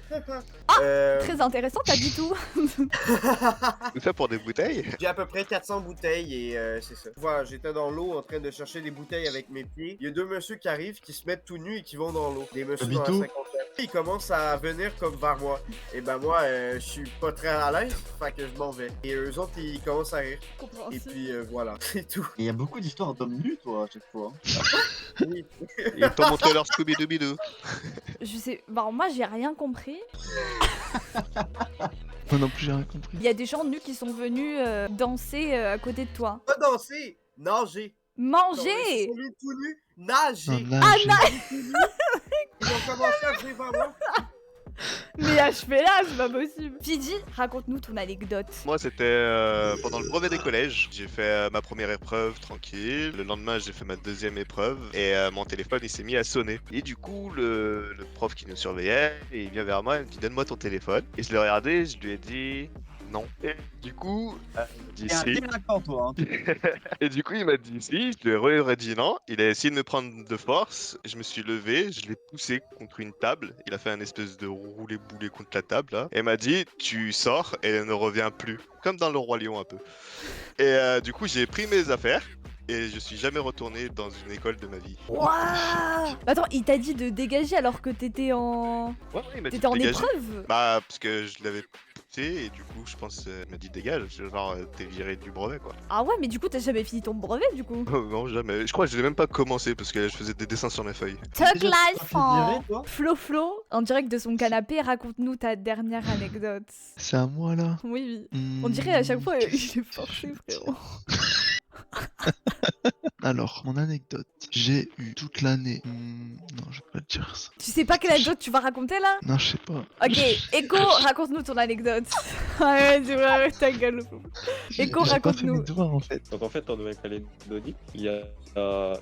A: Très intéressant, pas du tout.
F: Tout ça pour des bouteilles?
D: J'ai à peu près 400 bouteilles et c'est ça. Voilà, j'étais dans l'eau en train de chercher des bouteilles avec mes pieds. Il y a deux messieurs qui arrivent, qui se mettent tout nus et qui vont dans l'eau. Des messieurs dans la
C: Habito.
D: cinquantaine. Ils commencent à venir comme vers moi. Et ben moi, je suis pas très à l'aise, fait que je m'en vais. Et eux autres, ils commencent à rire. Et
A: Compréhensible.
D: puis voilà, c'est tout.
E: Il y a beaucoup d'histoires d'hommes nus, toi, à chaque fois.
D: Oui.
F: Ils t'ont montré leur Scooby-Doo.
A: Je sais, bah moi j'ai rien compris.
C: Moi non plus, j'ai rien compris.
A: Il y a des gens nus qui sont venus danser à côté de toi.
D: Pas danser, nager.
A: Manger.
D: Ils sont venus tout nus, nager.
C: Non,
A: Ah,
C: nage.
D: Ils ont commencé à jouer vers moi.
A: Mais HPA, c'est pas possible. Fidji, raconte-nous ton anecdote.
F: Moi, c'était pendant le brevet des collèges. J'ai fait ma première épreuve tranquille. Le lendemain, j'ai fait ma deuxième épreuve. Et mon téléphone, il s'est mis à sonner. Et du coup, le prof qui nous surveillait, il vient vers moi, il me dit donne-moi ton téléphone. Et je l'ai regardé, je lui ai dit non. Et du coup, il m'a dit
E: T'es un
F: si.
E: délinquant, toi. Hein.
F: Et du coup, il m'a dit si. Je lui ai dit non. Il a essayé de me prendre de force. Je me suis levé, je l'ai poussé contre une table. Il a fait un espèce de roulé-boulé contre la table là. Et m'a dit tu sors et ne reviens plus. Comme dans le Roi Lion un peu. Et du coup, j'ai pris mes affaires. Et je suis jamais retourné dans une école de ma vie.
A: Waouh. Attends, il t'a dit de dégager alors que t'étais en...
F: Ouais, il m'a dit
A: T'étais
F: de
A: en
F: dégager.
A: épreuve.
F: Bah, parce que je l'avais poussé et du coup, je pense, il m'a dit dégage. Genre, t'es viré du brevet quoi.
A: Ah ouais, mais du coup t'as jamais fini ton brevet du coup.
F: Oh, non, jamais. Je crois que je l'ai même pas commencé parce que je faisais des dessins sur mes feuilles.
A: Tuck
E: Déjà,
A: life
E: tu t'as fait virer, toi
A: Flo, en direct de son canapé, raconte-nous ta dernière anecdote.
C: C'est à moi là.
A: Oui. On dirait à chaque fois il est
C: Qu'est-ce
A: forcé
C: que je
A: frérot.
C: Alors, mon anecdote. J'ai eu toute l'année. Non, je vais pas te dire ça.
A: Tu sais pas quelle anecdote tu vas raconter là?
C: Non, je sais pas.
A: Ok, Echo, raconte-nous ton anecdote. Ouais, c'est vrai, ta gueule. Echo,
C: J'ai pas fait
A: raconte-nous.
C: mes devoirs en fait.
B: Donc en fait, en Nouvelle-Calédonie, il y a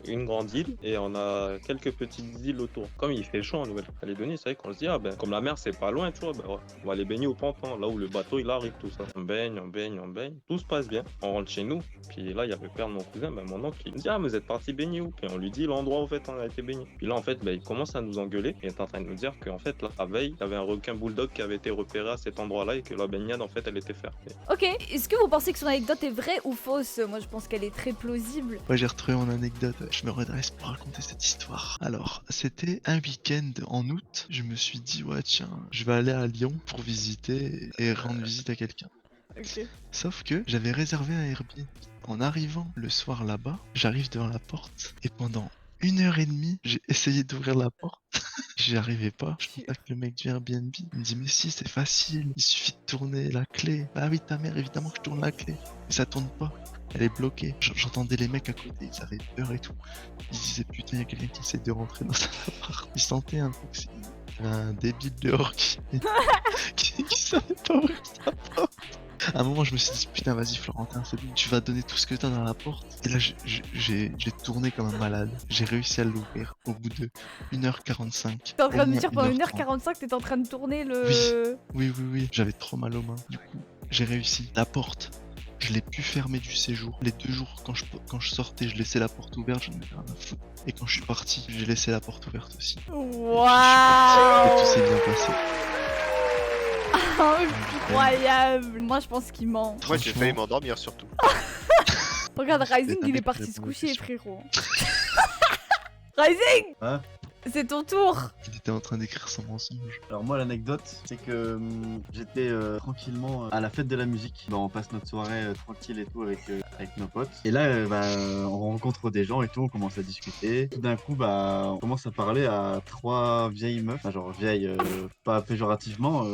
B: une grande île et on a quelques petites îles autour. Comme il fait chaud en Nouvelle-Calédonie, c'est vrai qu'on se dit, ah ben, comme la mer c'est pas loin, tu vois, ben, ouais, on va aller baigner au ponton, là où le bateau il arrive, tout ça. On baigne, tout se passe bien. On rentre chez nous, puis là il y a le père de mon cousin, ben, mon oncle, il me dit, ah, mais vous êtes parti baigner où? Puis on lui dit l'endroit où en fait on a été baigné. Puis là en fait, ben, il commence à nous engueuler, il est en train de nous dire qu'en fait, là, la veille, il y avait un requin bulldog qui avait été repéré à cet endroit-là et que la baignade en fait elle était fermée.
A: Ok, est-ce que vous pensez que son anecdote est vraie ou fausse? Moi je pense qu'elle est très plausible.
C: Ouais, j'ai retrouvé mon anecdote. Je me redresse pour raconter cette histoire. Alors, c'était un week-end en août. Je me suis dit, ouais, tiens, je vais aller à Lyon pour visiter et rendre visite à quelqu'un.
A: Ok.
C: Sauf que j'avais réservé un Airbnb. En arrivant le soir là-bas, j'arrive devant la porte et pendant 1h30, j'ai essayé d'ouvrir la porte. J'y arrivais pas. Je contacte le mec du Airbnb. Il me dit, mais si, c'est facile. Il suffit de tourner la clé. Bah oui, ta mère, évidemment que je tourne la clé. Mais ça tourne pas. Elle est bloquée. J'entendais les mecs à côté, ils avaient peur et tout. Ils se disaient, putain, il y a quelqu'un qui essaie de rentrer dans un appart. Ils sentaient un truc. Il y avait un débile dehors qui savait pas ouvrir sa porte. À un moment, je me suis dit, putain, vas-y, Florentin, c'est bon, tu vas donner tout ce que t'as dans la porte. Et là, j'ai tourné comme un malade. J'ai réussi à l'ouvrir au bout de 1h45.
A: T'es en train
C: Au
A: de me
C: moins
A: dire pendant
C: 1h30.
A: 1h45 t'es en train de tourner le...
C: Oui, j'avais trop mal aux mains. Du coup, j'ai réussi. La porte, je l'ai pu fermer du séjour. Les 2 jours, quand je sortais, je laissais la porte ouverte, je ne rien à foutre. Et quand je suis parti, j'ai laissé la porte ouverte aussi. Et
A: Waouh.
C: tout s'est bien passé.
A: Incroyable. Moi je pense qu'il ment.
F: Moi, j'ai
C: Franchement,
F: failli m'endormir surtout.
A: Regarde, Rising
C: un
A: il est
C: mec
A: parti
C: qui
A: se
C: répond aux
A: coucher
C: questions.
A: frérot. Rising,
E: Hein?
A: c'est ton tour.
C: Il était en train d'écrire son mensonge.
E: Alors moi l'anecdote c'est que j'étais tranquillement à la fête de la musique. Bah, on passe notre soirée tranquille et tout avec nos potes. Et là bah, on rencontre des gens et tout, on commence à discuter. Tout d'un coup bah on commence à parler à 3 vieilles meufs, enfin, genre vieilles pas péjorativement,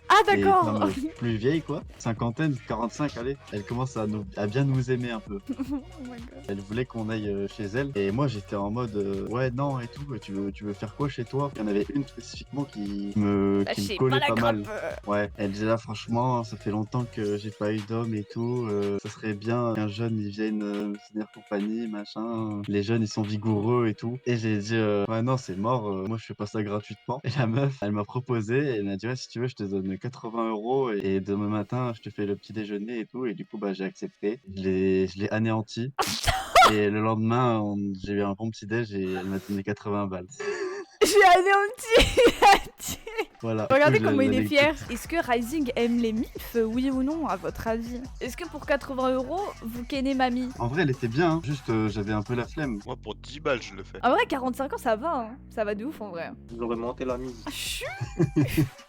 A: Ah
E: mais
A: d'accord.
E: non, mais plus vieilles quoi, cinquantaine, 45 allez. Elles commencent à bien nous aimer un peu.
A: Oh my god.
E: Elle voulait qu'on aille chez elle et moi j'étais en mode ouais non et tout, tu veux faire quoi chez toi? Il y en en avait une spécifiquement qui
A: Bah,
E: me
A: je sais
E: collait
A: pas la
E: pas mal.
A: grappe.
E: Ouais, elle disait là, franchement, ça fait longtemps que j'ai pas eu d'homme et tout. Ça serait bien qu'un jeune il vienne me tenir compagnie, machin. Les jeunes ils sont vigoureux et tout. Et j'ai dit, ouais, non, c'est mort. Moi, je fais pas ça gratuitement. Et la meuf, elle m'a proposé. Et elle m'a dit, ouais, si tu veux, je te donne 80 € et demain matin, je te fais le petit déjeuner et tout. Et du coup, bah, j'ai accepté. Je l'ai anéanti. Et le lendemain, j'ai eu un bon petit déj et elle m'a donné 80 balles.
A: J'ai anéanti.
E: Voilà.
A: Regardez
E: Du coup,
A: comment il est
E: l'anecdote.
A: fier. Est-ce que Rising aime les MILF, oui ou non, à votre avis? Est-ce que pour 80 € vous kennez mamie?
E: En vrai, elle était bien. Hein. Juste, j'avais un peu la flemme.
F: Moi, pour 10 balles, je le fais.
A: En vrai, 45 ans, ça va, hein. Ça va de ouf en vrai.
B: J'aurais monté la mise.
A: Chut.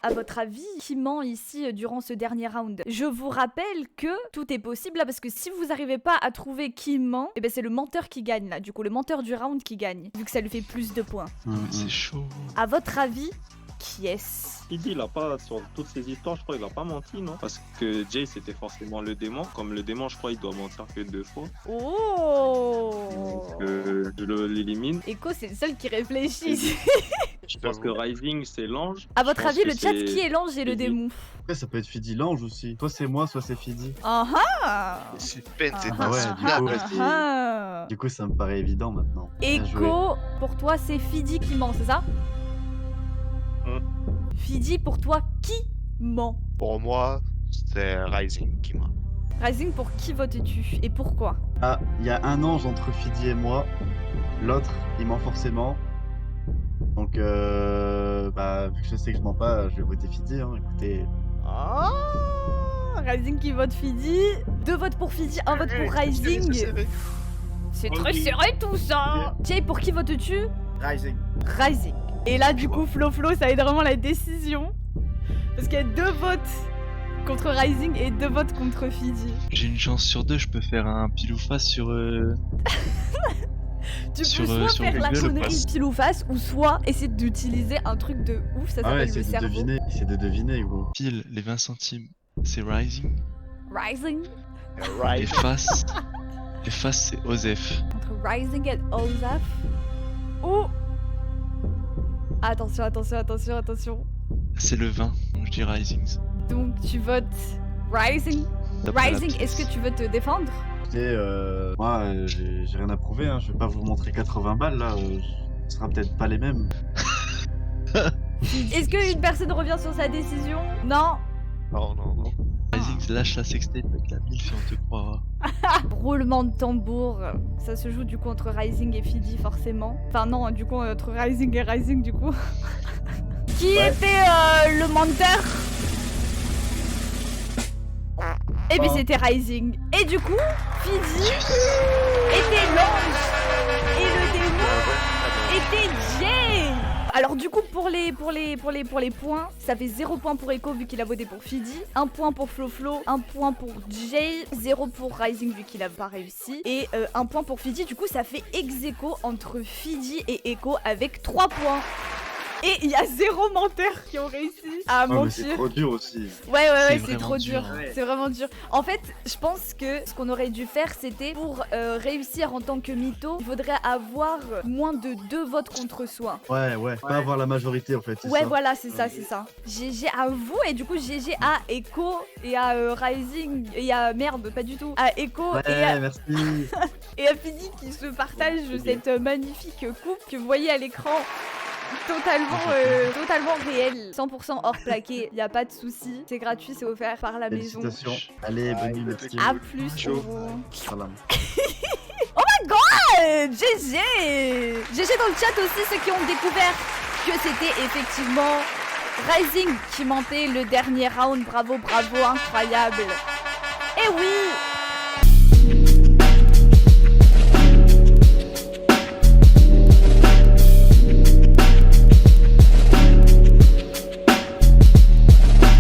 A: À votre avis, qui ment ici durant ce dernier round? Je vous rappelle que tout est possible là, parce que si vous n'arrivez pas à trouver qui ment, et ben c'est le menteur qui gagne là. Du coup, le menteur du round qui gagne, vu que ça lui fait plus de points.
C: C'est chaud.
A: À votre avis, qui est-ce?
B: Il a pas, sur toutes ces histoires, je crois qu'il a pas menti, non? Parce que Jay, c'était forcément le démon. Comme le démon, je crois, il doit mentir que 2 fois.
A: Oh.
B: Donc, je l'élimine.
A: Echo, c'est le seul qui réfléchit.
B: Je pense que Rising, c'est l'ange.
A: À votre
B: Je pense
A: avis,
B: que
A: le chat,
B: c'est
A: qui est l'ange et le
B: Fidi.
A: démon?
E: Après, ça peut être Fidi l'ange aussi. Soit c'est moi, soit c'est Fidi.
A: Ah ah.
F: Suspense, c'est
E: Ah ouais,
F: insoutenable.
A: Ah.
E: Du coup, ça me paraît évident maintenant. Bien joué.
A: Echo, pour toi, c'est Fidi qui ment, c'est ça? Fidi, pour toi, qui ment?
F: Pour moi, c'est Rising qui m'a.
A: Rising, pour qui votes-tu et pourquoi?
E: Ah, il y a un ange entre Fidi et moi. L'autre, il ment forcément. Donc, bah, vu que je sais que je mens pas, je vais voter Fidi. Hein. Écoutez,
A: Oh, Rising qui vote Fidi. 2 votes pour Fidi, 1 vote pour Rising. C'est très serré tout ça. Jay, pour qui votes-tu?
D: Rising.
A: Rising. Et là, du coup, Flo, ça aide vraiment la décision. Parce qu'il y a 2 votes contre Rising et 2 votes contre Fidi.
C: J'ai une chance sur 2, je peux faire un pile ou face sur.
A: Tu
C: Sur,
A: peux soit
C: sur
A: faire la
C: Google,
A: connerie pile ou face, ou soit essayer d'utiliser un truc de ouf, ça
E: ah ouais,
A: s'appelle le
E: c'est de
A: cerveau.
E: deviner. C'est de deviner, gros.
C: Pile, les 20 centimes, c'est Rising.
A: Rising.
C: Et face. Et face, c'est Osef.
A: Entre Rising et Ozaf. Ou... Attention.
C: C'est le 20, donc je dis Rising.
A: Donc tu votes Rising.
C: D'après la
A: Rising, est-ce que
C: pièce.
A: tu veux te défendre?
E: Écoutez, moi, j'ai rien à prouver. Hein. Je vais pas vous montrer 80 balles là. Ce sera peut-être pas les mêmes.
A: Est-ce qu'une personne revient sur sa décision? Non.
F: Non.
C: Rising lâche la sextape avec la MILF et on te croira.
A: Roulement de tambour. Ça se joue du coup entre Rising et Fidi forcément. Enfin non, du coup entre Rising et Rising du coup. Qui était le menteur? Et puis c'était Rising. Et du coup, Fidi était l'ange. Et le démon était Jay. Alors du coup pour les points, ça fait 0 point pour Echo vu qu'il a voté pour Fidi, 1 point pour Flo, 1 point pour Jay, 0 pour Rising vu qu'il a pas réussi, et 1 point pour Fidi. Du coup ça fait ex-aequo entre Fidi et Echo avec 3 points. Et il y a 0 menteurs qui ont réussi à
E: Ouais, mais c'est
A: mentir.
E: trop dur aussi.
A: Ouais,
C: C'est
A: c'est
C: vraiment
A: trop dur.
C: dur.
D: Ouais.
A: C'est vraiment dur. En fait, je pense que ce qu'on aurait dû faire, c'était pour réussir en tant que mytho, il faudrait avoir moins de 2 votes contre soi.
E: Ouais, pas avoir la majorité en fait. c'est
A: Ouais,
E: ça.
A: voilà, c'est ça. GG à vous, et du coup, GG à Echo et à Rising, et à merde, pas du tout, à Echo
E: Ouais,
A: et
E: merci.
A: à Fidi qui se partagent cette magnifique coupe que vous voyez à l'écran. Totalement réel, 100% hors plaqué, y a pas de souci, c'est gratuit, c'est offert par la maison.
E: Félicitations. Allez, bonne nuit, merci.
A: A plus.
F: Ciao.
E: Salam.
A: GG GG dans le chat aussi, ceux qui ont découvert que c'était effectivement Rising qui mentait le dernier round. Bravo, incroyable. Et oui,